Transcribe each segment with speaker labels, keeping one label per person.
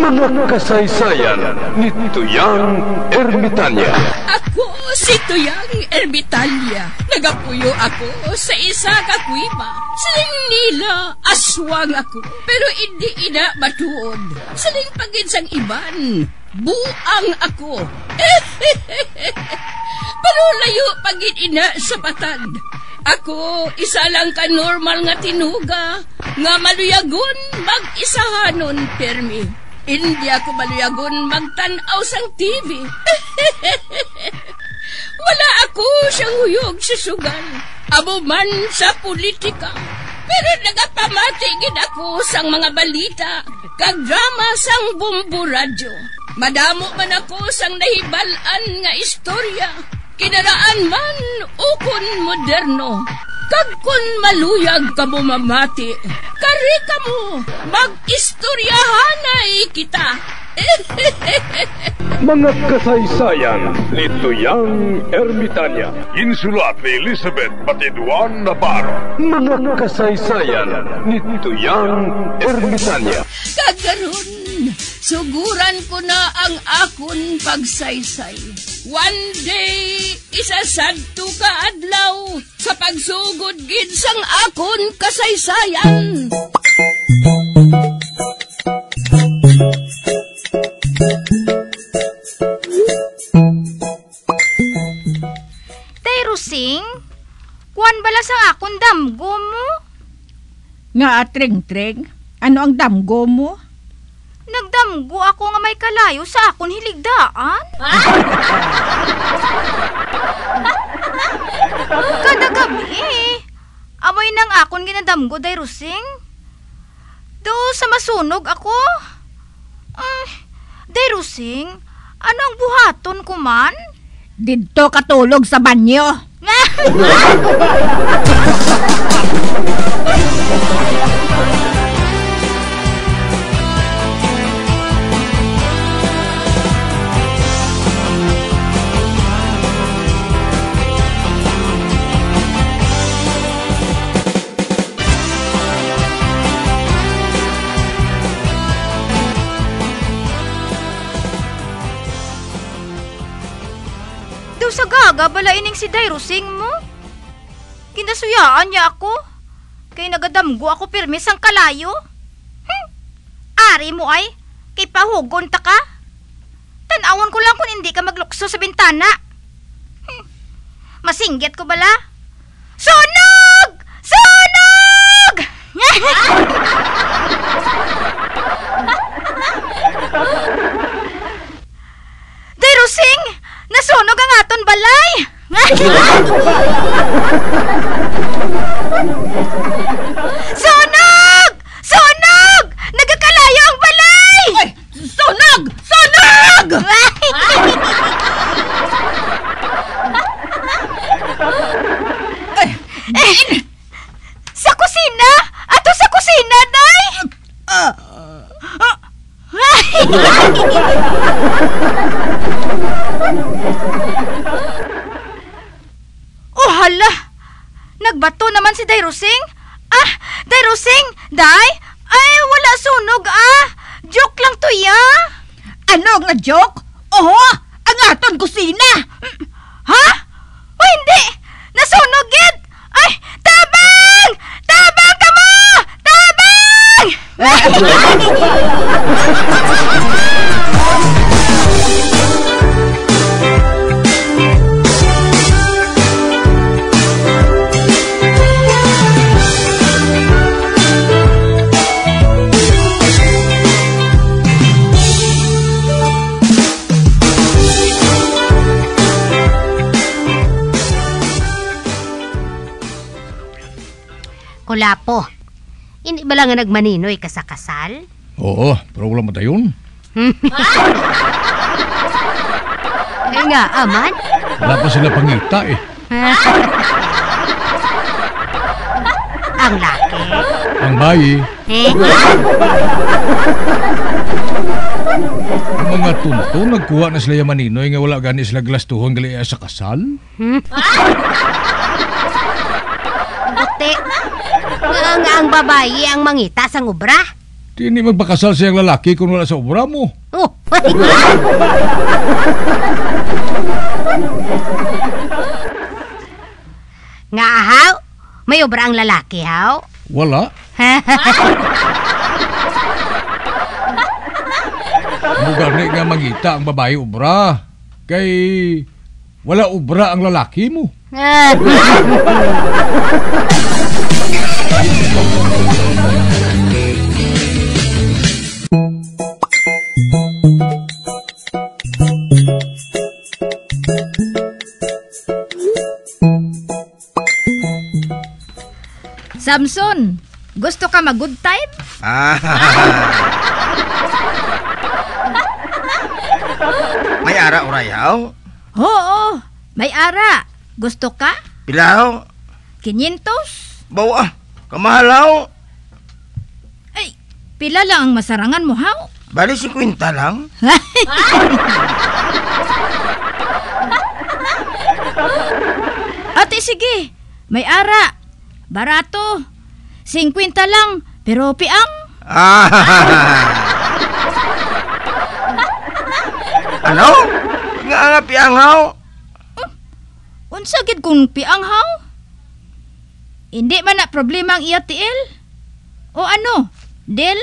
Speaker 1: Mga kasaysayan ni Tuyang Ermitanya.
Speaker 2: Ako si Tuyang Ermitanya. Nagapuyo ako sa isa ka kuiba. Siling nila, aswang ako. Pero hindi ina matuod. Siling paginsang iban, buang ako. Pero layo pagin ina sa patad. Ako, isa lang ka normal nga tinuga, nga maluyagon mag-isahanon permi. Hindi ako maluyagon magtanaw sang TV. Wala ako siyang huyog sa sugal, abo man sa politika. Pero nagapamatigid ako sang mga balita, kag drama sang Bumbu Radyo. Madamo man ako sang nahibalan nga istorya, kinaraan man ukon moderno. Kag kun maluyag ka mo mamati, kari ka mo, mag-istoryahanay kita.
Speaker 1: Mga kasaysayan ni Tuyang Ermitanya. Insulat ni Elizabeth Batiduan Navarro. Mga kasaysayan ni Tuyang Ermitanya.
Speaker 2: Kagaron, suguran ko na ang akon pagsaysay. One day, isasadto ka adlaw sa pagsugod gid sang akon kasaysayan.
Speaker 3: Tay Rusing, kuwan bala sa akon damgo mo?
Speaker 4: Nga atreng-treng, ano ang damgo mo?
Speaker 3: Nagdamgo ako nga may kalayo sa akon hiligdaan. Kada gabi amoy nang akon ginadamgo, Day Rusing. Do sa masunog ako. Day Rusing, ano ang buhaton ko man?
Speaker 4: Dito katulog sa banyo.
Speaker 3: Sa gaga bala ining si Day Rusing mo. Kinasuyaan niya ako. Kay nagadamgo ako pirmi sang kalayo. Ari mo ay, kay pahugon ta ka. Tanawon ko lang kung hindi ka maglukso sa bintana. Masinggit ko bala. Sunog! Sunog! Day Rusing! Nasunog ang aton balay! Sunog! Sunog! Nagakalayo ang balay!
Speaker 4: Ay, sunog! Sunog!
Speaker 3: Sa kusina! Ato sa kusina, Day! Oh hala, nagbato naman si Day Rusing. Day Rusing, Day? Ay, wala sunog joke lang to ya.
Speaker 4: Ano nga joke? Oho, ang aton kusina.
Speaker 3: Ha? O hindi, nasunog gid. Ay, tabang! Tabang ka mo! Tabang!
Speaker 5: Kulapo, hindi ba lang nga nagmaninoy ka sa kasal?
Speaker 6: Oo, pero wala mo tayon.
Speaker 5: Ay nga, aman?
Speaker 6: Wala pa sila pangita eh.
Speaker 5: Ang laki.
Speaker 6: Ang bayi. Ang mga tunto, nagkuha na sila yung maninoy nga wala gani sila glastuhon gali sa kasal.
Speaker 5: Buti. Nga ang babayi ang mangita sang ubra.
Speaker 6: Di ni magpakasal siyang lalaki kung wala sa obra mo.
Speaker 5: Oh. Nga haw, may obra ang lalaki haw.
Speaker 6: Wala. Mugani nga mangita ang babae obra. Kay wala obra ang lalaki mo.
Speaker 3: Samson, gusto ka mag-good time?
Speaker 7: May ara urayaw?
Speaker 3: Oo, may ara. Gusto ka?
Speaker 7: Pilaw?
Speaker 3: 500?
Speaker 7: Bawa, kamahalaw?
Speaker 3: Ay, pila lang ang masarangan mo, haw?
Speaker 7: Bali 50 lang?
Speaker 3: Ate, sige. May ara. Barato. 50 lang, pero piang.
Speaker 7: Ano? Nga piangaw?
Speaker 3: Unsa gid kung piang, haw? Hindi man na problema ang iya tiil. O ano? Del?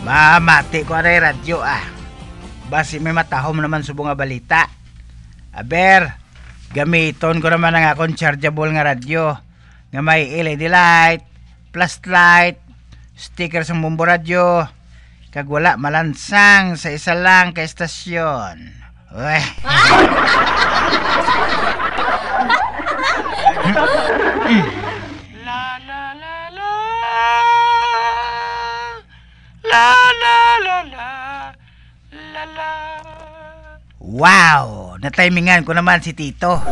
Speaker 7: Mamati ko aray radyo Basi may matahom naman subong nga balita. Aber, gamiton ko naman ang akong chargeable nga radyo. Nga may LED light, flashlight, sticker sa bumbo radyo. Kag wala malansang sa isa lang ka estasyon. Uy. La la la la. La la la la. La la. Wow! Natimingan ko naman si Tito.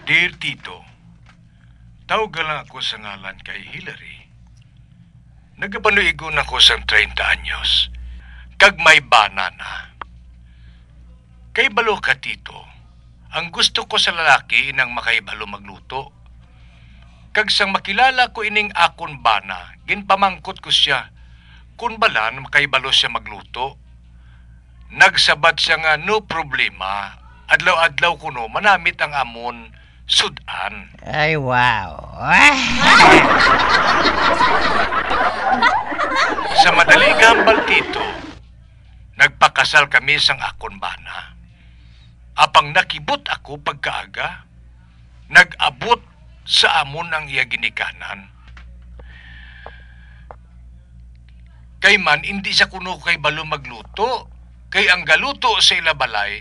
Speaker 1: Dear Tito, tawag lang ako sa ngalan kay Hillary. Nagapanuigon ako sa 30 anyos. Kag may banana. Kay balo ka, Tito. Ang gusto ko sa lalaki inang makaibalo magluto. Kag sang makilala ko ining akon bana, ginpamangkot ko siya. Kung balan, makaibalo siya magluto. Nagsabat siya nga no problema. Adlaw-adlaw kuno manamit ang amon sudan.
Speaker 7: Ay, wow.
Speaker 1: Sa madali gambal, Tito, nagpakasal kami sang akon bana. Apang nakibot ako pagkaaga, nag-abot sa amon ang iya ginikanan. Kay man, hindi sa kuno kay balo magluto, kay ang galuto sa ilabalay,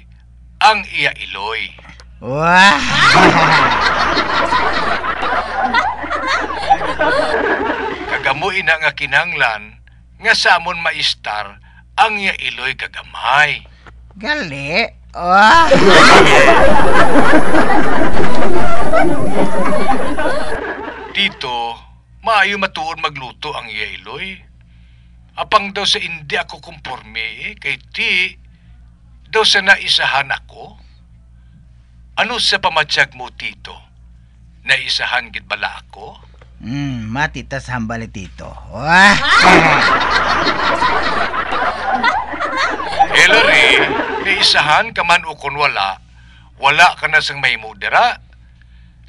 Speaker 1: ang iya iloy.
Speaker 7: Wow.
Speaker 1: Kagamuin na nga kinanglan, nga sa amon maistar, ang iya iloy kagamay.
Speaker 7: Gali. Wow.
Speaker 1: Tito, maayo matuon magluto ang iya iloy. Apang daw sa hindi ako kumporme, kay ti, daw sa naisahan ako. Ano sa pamatsyag mo, Tito? Naisahan gid bala ako?
Speaker 7: Matitas hambali, Tito. Wow.
Speaker 1: Hillary, naisahan ka man o kung wala ka na sang may mudera.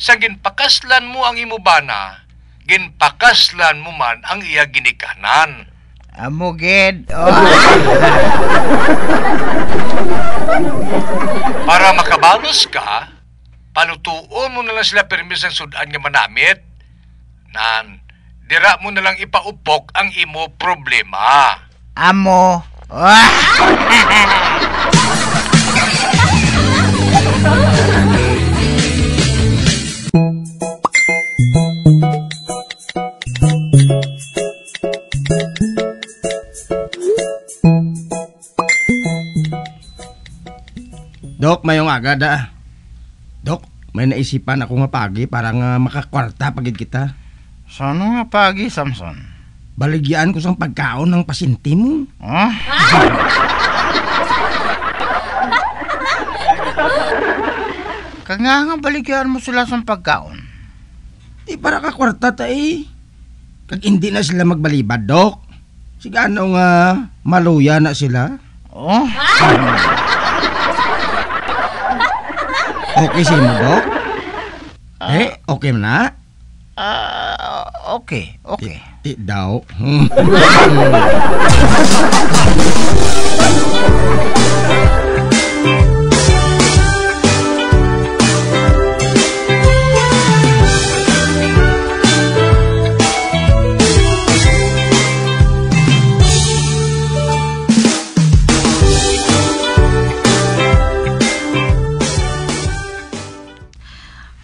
Speaker 1: Sa ginpakaslan mo ang imubana, ginpakaslan mo man ang iya ginikanan.
Speaker 7: Amugid.
Speaker 1: Para makabalos ka, palutuon mo na lang sila permis ang sudan nga manamit. Nan, dira mo na lang ipaupok ang imo problema.
Speaker 7: Amo.
Speaker 8: Dok, mayong agad Dok, may naisipan ako nga pagi para nga makakwarta pagid kita.
Speaker 7: Sano nga pagi, Samson?
Speaker 8: Baligyan ko sang pagkaon ng pasinti mo.
Speaker 7: Nga baligyan mo sila sa pagkaon.
Speaker 8: Di para kakwarta Kag hindi na sila magbalibad, Dok. Sigano nga maluya na sila. Okay sa mo, Dok? Okay na?
Speaker 7: Okay.
Speaker 8: Di daw.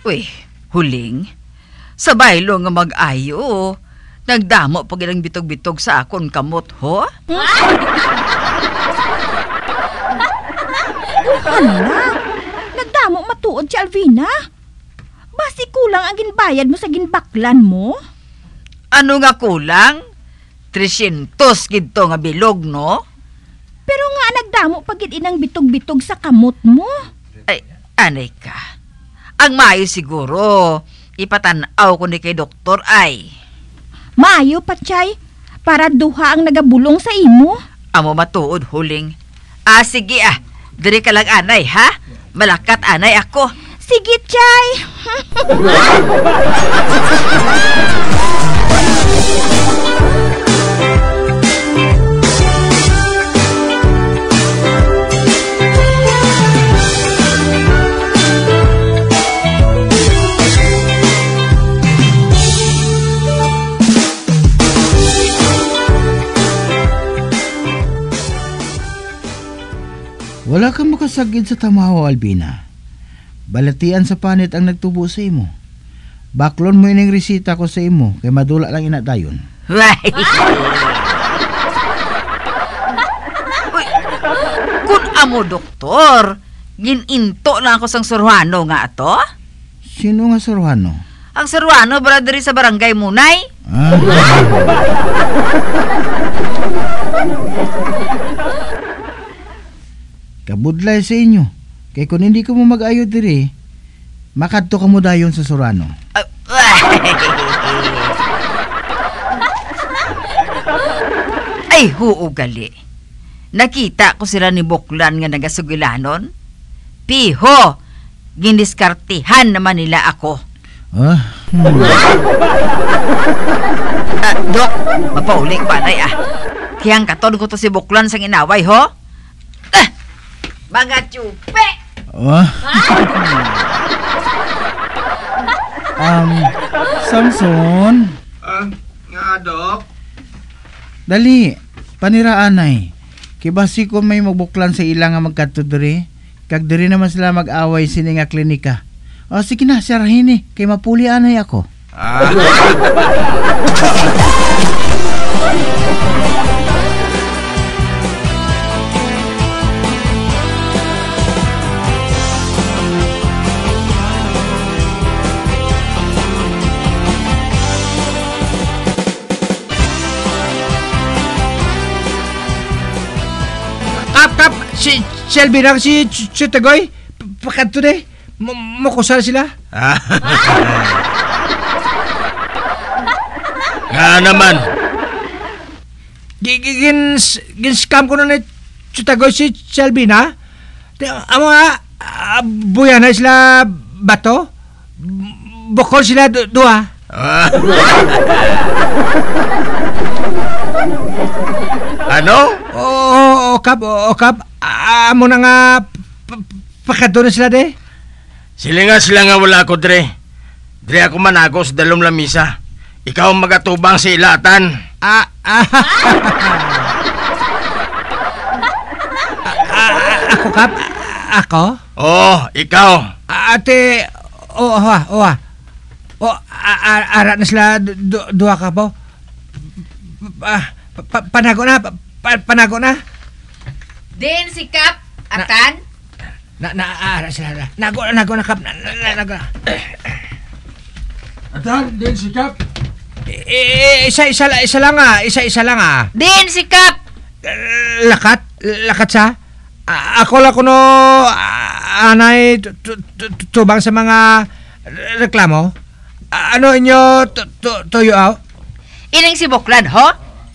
Speaker 4: Uy, huling. Sa baylo nga mag-ayo, nagdamo pag ilang bitog-bitog sa akon kamot, ho?
Speaker 3: Hala, nagdamo matuod si Alvina. Basi kulang ang ginbayad mo sa ginbaklan mo?
Speaker 4: Ano nga kulang? 300 gito nga bilog, no?
Speaker 3: Pero nga nagdamo pag inang bitog-bitog sa kamot mo.
Speaker 4: Ay, anay ka. Ang mayo siguro, ipatanaw ko ni kay doktor ay.
Speaker 3: Maayo pa, Chay, para duha ang nagabulong sa imo.
Speaker 4: Amo matuod, huling. Sige diri ka lang anay, ha? Malakat anay ako.
Speaker 3: Sige, Chay.
Speaker 7: Wala kang makasagid sa tamaho, Albina. Balatian sa panit ang nagtubo sa imo. Baklon mo ining resita ko sa imo, kay madula lang inadayon.
Speaker 4: Uy, kun amo doktor, gininto lang ako sang Suruano nga ato?
Speaker 7: Sino nga Suruano?
Speaker 4: Ang Suruano, brother sa barangay Munay.
Speaker 7: Kabudlay sa inyo. Kay kung hindi ko mo mag-ayo diri, makadto ka mo dayon sa Suruano.
Speaker 4: Ay, huugali. Nakita ko sila ni Buklan nga nagasugilanon. Piho, giniskartihan naman nila ako. Dok, mapauling panay Kiyang katon ko to si Buklan sang inaway, ho? Mga tsupe!
Speaker 7: Samson?
Speaker 8: Nga, Dok?
Speaker 7: Dali, paniraan ay. Kibasi ko may magbuklan sa ilang nga magkadto diri. Kag diri naman sila mag-away sini nga klinika. Sige na, sarahin kay mapuli anay ako.
Speaker 6: Kap, si Shelby lang si Chutagoy. Pakanto na makusal sila.
Speaker 8: Nga naman.
Speaker 6: Gin-scam ko na Chutagoy si Shelby na. Amo buya na sila bato. Bukol sila dua.
Speaker 8: Ano?
Speaker 6: Kap. Amo na nga pakanto na sila de.
Speaker 8: Sila nga wala ko, Dre. Dre ako managos dalom lamisa. Ikaw ang magatubang sa ilatan.
Speaker 6: Ako, Kap? Ako?
Speaker 8: Ikaw.
Speaker 6: Ate, ara na sila dua ka po. Panago na.
Speaker 4: Din si Kap, Atan?
Speaker 7: Naara sila na. Nago na kap. Nago.
Speaker 6: Atan, din sikap.
Speaker 7: Isa lang ah.
Speaker 4: Din sikap.
Speaker 7: Lakat sa? Ako lang kuno anay tubang sa mga reklamo. Ano inyo tuyo aw?
Speaker 4: Ining si Buklan, ho?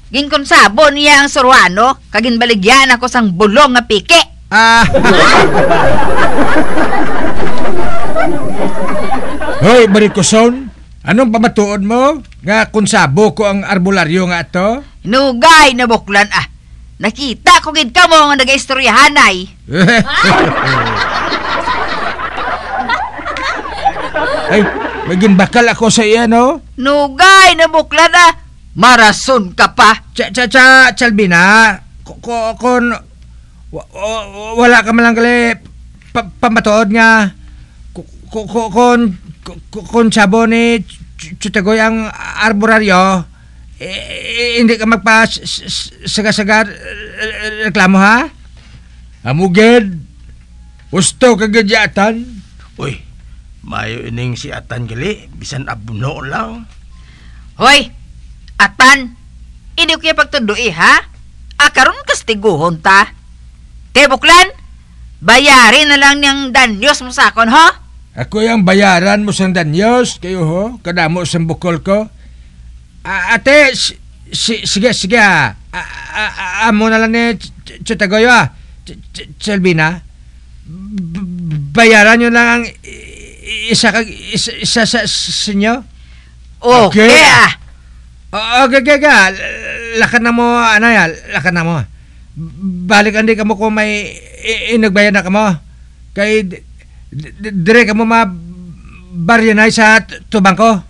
Speaker 4: Ginkonsabo niya ang Suruano, kaginbaligyan ako sang bulong nga piki.
Speaker 7: Hoy, Barikoson, anong pamatuod mo? Nga konsabo ko ang arbularyo nga ato?
Speaker 4: Nugay na Buklan, nakita ko gid ka mo nga nag-istoryahanay.
Speaker 7: Ay, maging bakal ako sa iya, no?
Speaker 4: Nugay na Buklan, marason ka pa.
Speaker 7: Chalbina, kung wala ka malang gali pamatuod nga kung sabo ni Chutagoy ang arboraryo, hindi ka magpa-saga-saga reklamo, ha?
Speaker 6: Amuged, gusto kagadyatan.
Speaker 8: Uy, mayo ining si Atan gali, bisan abno lang.
Speaker 4: Hoy, Atan, hindi ko kaya pagtudui, ha? Karon kastiguhon ta. Te Buklan, bayarin na lang niyang danyos mo sa akon, ho?
Speaker 7: Ako yung bayaran mo sang danyos, kayo ho, kadamo sang bukol ko. Ate, sige, amo na lang ni Chutagoy, Chalbina. Bayaran nyo lang ang isa sa inyo.
Speaker 4: Okay,
Speaker 7: Okay. Lakad na mo, lakad na mo. Balik andi ka mo kung may inagbayan na ka mo. Kay dire ka mo mabaryanay sa tubang ko.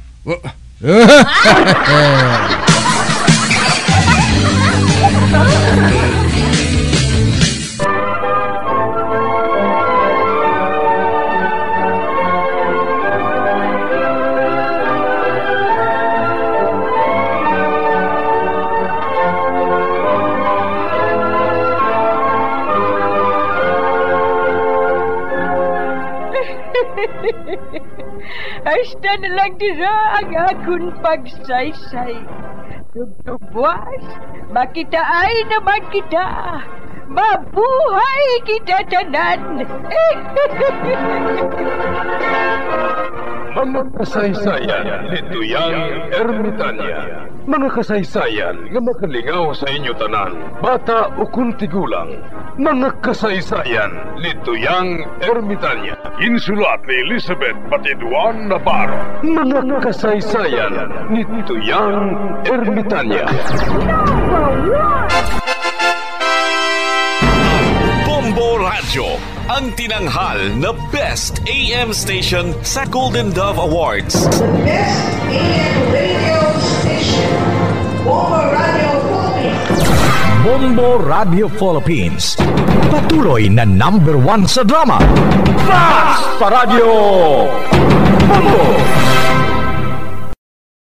Speaker 9: Hasta na lang dira ang akong pagsaysay. Tugtugwas, makitaan naman kita. Mabuhay kita tanan.
Speaker 10: Mga kasaysayan ni Tuyang Ermitanya. Mga kasaysayan nga makalingaw sa inyo tanan, bata o kuntigulang. Mga kasaysayan ni Tuyang Ermitanya. Insulat ni Elizabeth Batiduan Navarro. Mga kasaysayan ni Tuyang Ermitanya.
Speaker 11: Bombo Radio, ang tinanghal na Best AM Station sa Golden Dove Awards.
Speaker 12: Best AM Radio Station, Bombo Radio Philippines.
Speaker 13: Bombo Radio Philippines, patuloy na #1 sa drama. Basta Radio Bombo!